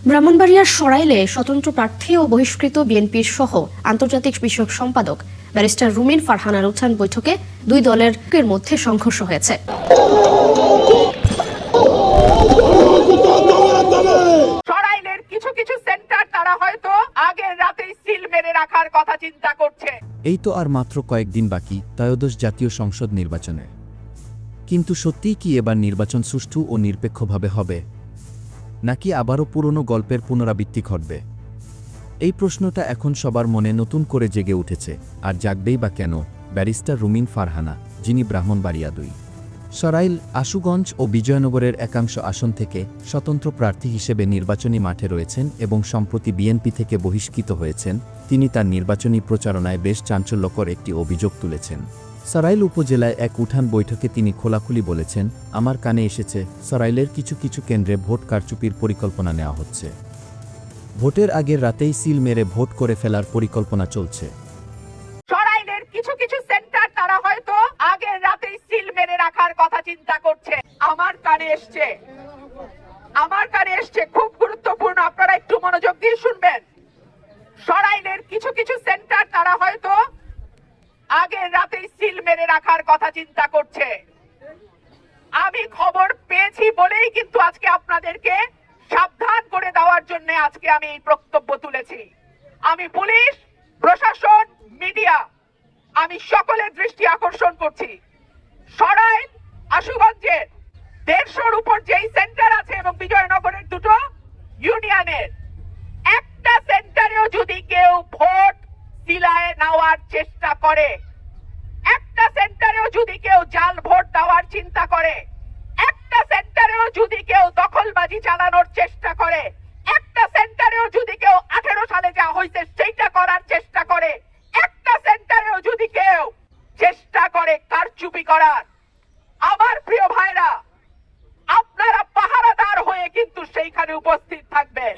ব্রাহ্মণবাড়িয়ার সরাইলে স্বতন্ত্র প্রার্থী ও বহিষ্কৃত বিএনপির সহ আন্তর্জাতিক বিষয়ক সম্পাদক ব্যারিস্টার রুমিন ফারহানার উত্থান বৈঠকে দুই দলের মধ্যে সংঘর্ষ হয়েছে। সরাইলের কিছু কিছু সেন্টার তারা হয়তো আগের রাতেই সিল মেরে রাখার কথা চিন্তা করছে। এই তো আর মাত্র কয়েকদিন বাকি ত্রয়োদশ জাতীয় সংসদ নির্বাচনে। কিন্তু সত্যিই কি এবার নির্বাচন সুষ্ঠু ও নিরপেক্ষভাবে হবে, নাকি আবারও পুরনো গল্পের পুনরাবৃত্তি ঘটবে? এই প্রশ্নটা এখন সবার মনে নতুন করে জেগে উঠেছে। আর জাগবেই বা কেন? ব্যারিস্টার রুমিন ফারহানা, যিনি ব্রাহ্মণবাড়িয়া ২, সরাইল, আশুগঞ্জ ও বিজয়নগরের একাংশ আসন থেকে স্বতন্ত্র প্রার্থী হিসেবে নির্বাচনী মাঠে রয়েছেন এবং সম্প্রতি বিএনপি থেকে বহিষ্কৃত হয়েছেন, তিনি তার নির্বাচনী প্রচারণায় বেশ চাঞ্চল্যকর একটি অভিযোগ তুলেছেন। সরাইল উপজেলায় এক উঠান বৈঠকে তিনি খোলাখুলি বলেছেন, আমার কানে এসেছে সরাইলের কিছু কিছু কেন্দ্রে ভোট কারচুপির পরিকল্পনা নেওয়া হচ্ছে। ভোটের আগের রাতেই সিল মেরে ভোট করে ফেলার পরিকল্পনা চলছে। সরাইলের কিছু কিছু সেন্টার তারা হয়তো আগের রাতেই সিল মেরে রাখার কথা চিন্তা করছে। আমার কানে এসছে, খুব গুরুত্বপূর্ণ, আপনারা একটু মনোযোগ দিয়ে শুনবেন। সরাইলের কিছু কিছু সেন্টার তারা হয়তো আগের রাতেই সিল মেরে রাখার কথা চিন্তা করছে। আমি খবর পেয়েছি বলেই কিন্তু আজকে আপনাদেরকে সাবধান করে দেওয়ার জন্য আজকে আমি এই বক্তব্য তুলেছি। আমি পুলিশ, প্রশাসন, মিডিয়া, আমি সকলের দৃষ্টি আকর্ষণ করছি। সরাইল, আশুগঞ্জের ১৫০-র উপর যেই সেন্টার আছে এবং বিজয়নগরের দুটো ইউনিয়নের একটা সেন্টারেও যদি কেউ ভোট সিলায় নেওয়ার চেষ্টা করে, একটা সেন্টারেও যদি কেউ জাল ভোট দেওয়ার চিন্তা করে, একটা সেন্টারেও যদি কেউ দখলবাজি চালানোর চেষ্টা করে, একটা সেন্টারেও যদি কেউ 18 সালে যা হয়েছে সেইটা করার চেষ্টা করে, একটা সেন্টারেও যদি কেউ চেষ্টা করে কারচুপি করার, আমার প্রিয় ভাইরা, আপনারা পাহারাদার হয়ে কিন্তু সেইখানে উপস্থিত থাকবেন।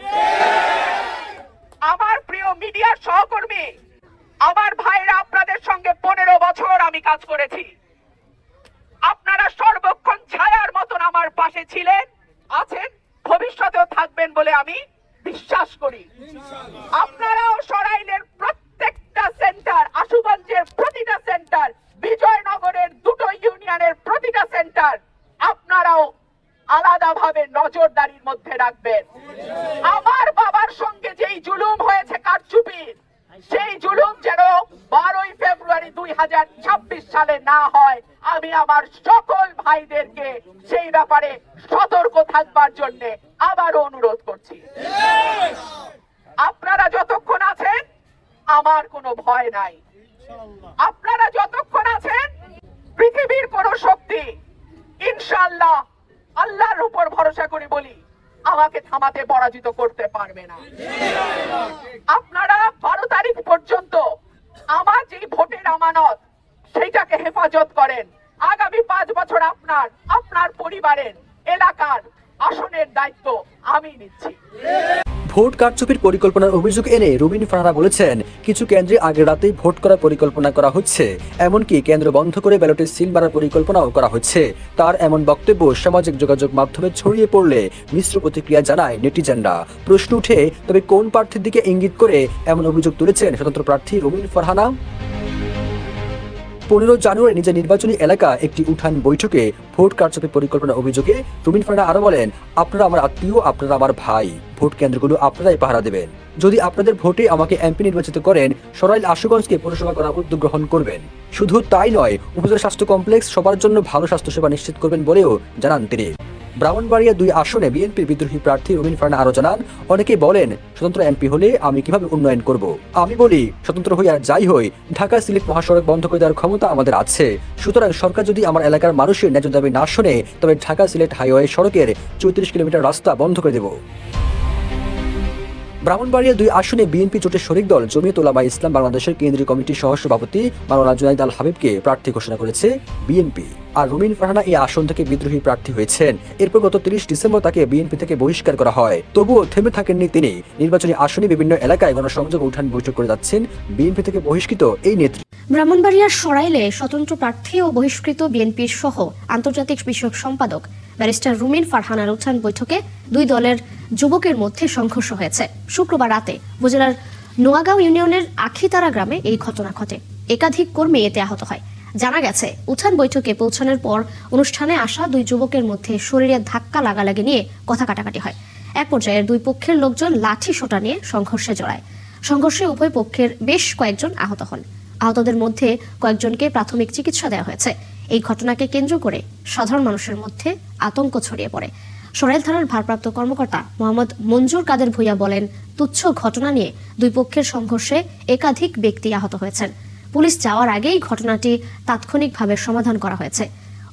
আমার প্রিয় মিডিয়ার সহকর্মী, আমার ভাইরা, আপনাদের সঙ্গে 15 বছর আমি কাজ করেছি। আপনারা সর্বক্ষণ ছায়ার মতন আমার পাশে ছিলেন, আছেন, ভবিষ্যতেও থাকবেন বলে আমি বিশ্বাস করি। আপনারাও সরাইলের প্রত্যেকটা সেন্টার, আশুগঞ্জের প্রতিটা সেন্টার, বিজয়নগরের দুটো ইউনিয়নের প্রতিটা সেন্টার আপনারাও আলাদাভাবে নজরদারির মধ্যে রাখবেন। আমার বাবার সঙ্গে যেই জুলুম হয়েছে কারচুপির, সেই জুলুম যেন 12ই ফেব্রুয়ারি 2026 সালে না হয়, আমি আমার সকল ভাইদেরকে সেই ব্যাপারে সতর্ক থাকবার জন্য আবারও অনুরোধ করছি। আপনারা যতক্ষণ আছেন আমার কোনো ভয় নাই। আপনারা যতক্ষণ আছেন পৃথিবীর কোন শক্তি ইনশাআল্লাহ, আল্লাহর উপর ভরসা করে বলি, আমাকে থামাতে পরাজিত করতে পারবে না। আপনারা 12 তারিখ পর্যন্ত আমার যে ভোটের আমানত সেইটাকে হেফাজত করেন। আগামী 5 বছর আপনার পরিবারের, এলাকার আসনের দায়িত্ব আমি নিচ্ছি। ভোট কারচুপির পরিকল্পনার অভিযোগ এনে রুমিন ফারহানা বলেছেন, কিছু কেন্দ্রে আগের রাতেই ভোট করার পরিকল্পনা করা হচ্ছে, এমনকি কেন্দ্র বন্ধ করে ব্যালটে সিল মারার পরিকল্পনাও করা হচ্ছে। তার এমন বক্তব্য সামাজিক যোগাযোগ মাধ্যমে ছড়িয়ে পড়লে মিশ্র প্রতিক্রিয়া জানায় নেটিজেনরা। প্রশ্ন উঠে, তবে কোন প্রার্থীর দিকে ইঙ্গিত করে এমন অভিযোগ তুলেছেন স্বতন্ত্র প্রার্থী রুমিন ফারহানা? 15 জানুয়ারি নিজের নির্বাচনী এলাকা একটি উঠান বৈঠকে ভোট কারচুপির পরিকল্পনার অভিযোগে রুমিন ফারহানা আরো বলেন, আপনারা আমার আত্মীয়, আপনারা আমার ভাই, ভোট কেন্দ্রগুলো আপনারাই পাহারা দেবেন। যদি আপনাদের ভোটে আমাকে এমপি নির্বাচিত করেন, সরাইল আশুগঞ্জকে পৌরসভা করার উদ্যোগ গ্রহণ করবেন। শুধু তাই নয়, উপজেলা স্বাস্থ্য কমপ্লেক্স সবার জন্য ভালো স্বাস্থ্যসেবা নিশ্চিত করবেন বলেও জানান তিনি। ব্রাহ্মণবাড়িয়া 2 আসনে বিএনপির বিদ্রোহী প্রার্থী রুমিন ফারহানা আরো জানান, অনেকেই বলেন স্বতন্ত্র এমপি হলে আমি কিভাবে উন্নয়ন করব। আমি বলি, স্বতন্ত্র হই আর যাই হই, ঢাকা সিলেট মহাসড়ক বন্ধ করে দেওয়ার ক্ষমতা আমাদের আছে। সুতরাং সরকার যদি আমার এলাকার মানুষের ন্যায্য দাবি না শোনে, তবে ঢাকা সিলেট হাইওয়ে সড়কের 34 কিলোমিটার রাস্তা বন্ধ করে দেব। ব্রাহ্মণবাড়িয়া 2 আসনে বিএনপি জোটের শরিক দল জমিয়ত উলামায়ে ইসলাম বাংলাদেশের কেন্দ্রীয় কমিটির সহ-সভাপতি মাওলানা জুনাইদ আল হাবিবকে প্রার্থী ঘোষণা করেছে বিএনপি। আর রুমিন ফারহানা এই আসন থেকে বিদ্রোহী প্রার্থী হয়েছেন। এরপর গত 30 ডিসেম্বর তাকে বিএনপি থেকে বহিষ্কার করা হয়। তবুও থেমে থাকেননি তিনি। নির্বাচনী আসনে বিভিন্ন এলাকায় গণসংযোগ উঠান বৈঠক করে যাচ্ছেন বিএনপি থেকে বহিষ্কৃত এই নেত্রী। ব্রাহ্মণবাড়িয়ার সরাইলে স্বতন্ত্র প্রার্থী ও বহিষ্কৃত বিএনপির সহ আন্তর্জাতিক বিষয়ক সম্পাদক ব্যারিস্টার রুমিন ফারহানার উত্থান বৈঠকে দুই দলের যুবকের মধ্যে সংঘর্ষ হয়েছে। শুক্রবার রাতে উপজেলার নোয়াগাঁও ইউনিয়নের আখিতারা গ্রামে এই ঘটনা ঘটে। একাধিক কর্মী এতে আহত হয়। জানা গেছে, উত্থান বৈঠকে পৌঁছানোর পর অনুষ্ঠানে আসা দুই যুবকের মধ্যে শরীরে ধাক্কা লাগালাগি নিয়ে কথা কাটাকাটি হয়। এক পর্যায়ে দুই পক্ষের লোকজন লাঠি সোঁটা নিয়ে সংঘর্ষে জড়ায়। সংঘর্ষে উভয় পক্ষের বেশ কয়েকজন আহত হন। আহতদের মধ্যে কয়েকজনকে প্রাথমিক চিকিৎসা দেওয়া হয়েছে। এই ঘটনাকে কেন্দ্র করে সাধারণ মানুষের মধ্যে আতঙ্ক ছড়িয়ে পড়ে। সরাইল থানার ভারপ্রাপ্ত কর্মকর্তা মোহাম্মদ মঞ্জুর কাদের ভূঁইয়া বলেন, তুচ্ছ ঘটনা নিয়ে দুই পক্ষের সংঘর্ষে একাধিক ব্যক্তি আহত হয়েছেন। পুলিশ যাওয়ার আগেই ঘটনাটি তাৎক্ষণিকভাবে সমাধান করা হয়েছে।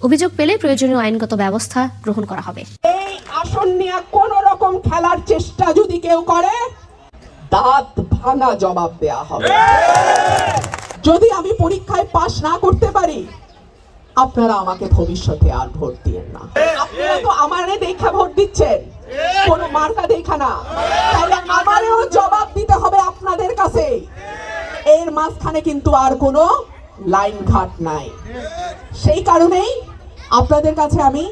অভিযোগ পেলে প্রয়োজনীয় আইনগত ব্যবস্থা গ্রহণ করা হবে। এই আসন নিয়ে কোন রকম খেলার চেষ্টা যদি কেউ করে, দাঁত ভাঙা জবাব দেয়া হবে। যদি আমি পরীক্ষায় পাশ না করতে পারি, আপনারা আমাকে ভবিষ্যতে আর ভোট দিয়েন না। আপনারা তো আমারে দেখা ভোট দিচ্ছেন, কোন মার্কা দেখা না। তাহলে আমারও জবাব দিতে হবে আপনাদের কাছে। এর মাঝখানে কিন্তু আর কোনো লাইন ঘাট নাই। সেই কারণেই আপনাদের কাছে আমি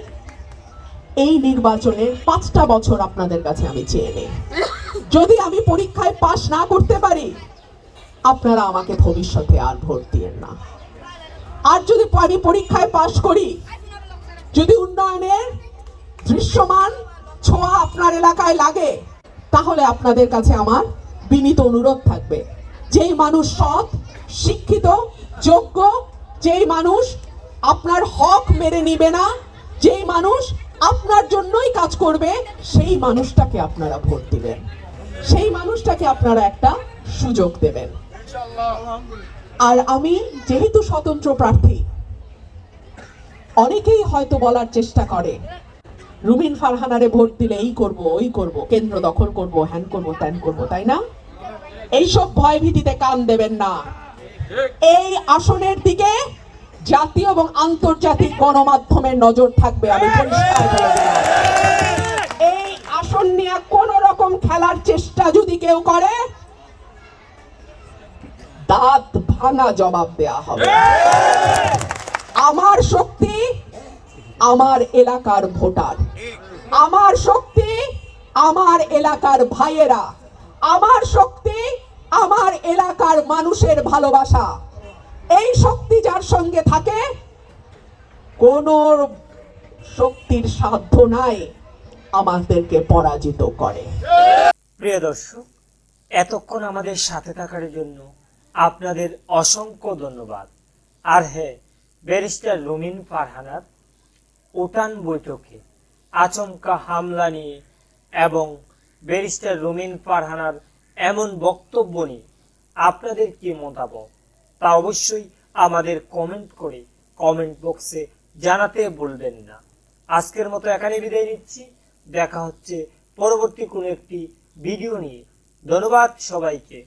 এই নির্বাচনের 5টা বছর আপনাদের কাছে আমি চেয়ে নেই। যদি আমি পরীক্ষায় পাশ না করতে পারি, আপনারা আমাকে ভবিষ্যতে আর ভোট দিয়েন না। আর যদি আমি পরীক্ষায় পাশ করি, যদি উন্নয়নের দৃশ্যমান ছোঁয়া আপনার এলাকায় লাগে, তাহলে আপনাদের কাছে আমার বিনীত অনুরোধ থাকবে, যেই মানুষ সৎ, শিক্ষিত, যোগ্য, যেই মানুষ আপনার হক মেরে নিবে না, যেই মানুষ আপনার জন্যই কাজ করবে, সেই মানুষটাকে আপনারা ভোট দিবেন, সেই মানুষটাকে আপনারা একটা সুযোগ দেবেন। আর আমি যেহেতু স্বতন্ত্র প্রার্থী, অনেকেই হয়তো বলার চেষ্টা করে রুমিন ফারহানারে ভোট দিলে এই করব, ওই করব, কেন্দ্র দখল করব, হ্যান করব, ত্যান করব, তাই না? এইসব ভয় ভীতিতে কান দেবেন না। এই আসনের দিকে জাতীয় এবং আন্তর্জাতিক গণমাধ্যমের নজর থাকবে, আমি পরিষ্কার বলে দিলাম। এই আসন নিয়ে কোন রকম খেলার চেষ্টা যদি কেউ করে, দাঁত ভাঙা জবাব দেয়া হবে। আমার শক্তি আমার এলাকার ভোটার, আমার শক্তি আমার এলাকার ভাইয়েরা, আমার শক্তি আমার এলাকার মানুষের ভালোবাসা। এই শক্তি যার সঙ্গে থাকে, কোন শক্তির সাধ্য নাই আমাদেরকে পরাজিত করে। প্রিয় দর্শক, এতক্ষণ আমাদের সাথে থাকার জন্য আপনাদের অসংখ্য ধন্যবাদ। আর হ্যাঁ, ব্যারিস্টার রুমিন ফারহানার উঠান বৈঠকে আচমকা হামলা নিয়ে এবং ব্যারিস্টার রুমিন ফারহানার এমন বক্তব্য নিয়ে আপনাদের কি মতামত, তা অবশ্যই আমাদের কমেন্ট করে কমেন্ট বক্সে জানাতে ভুলবেন না। আজকের মতো এখানে বিদায় নিচ্ছি। দেখা হচ্ছে পরবর্তী কোনো একটি ভিডিও নিয়ে। ধন্যবাদ সবাইকে।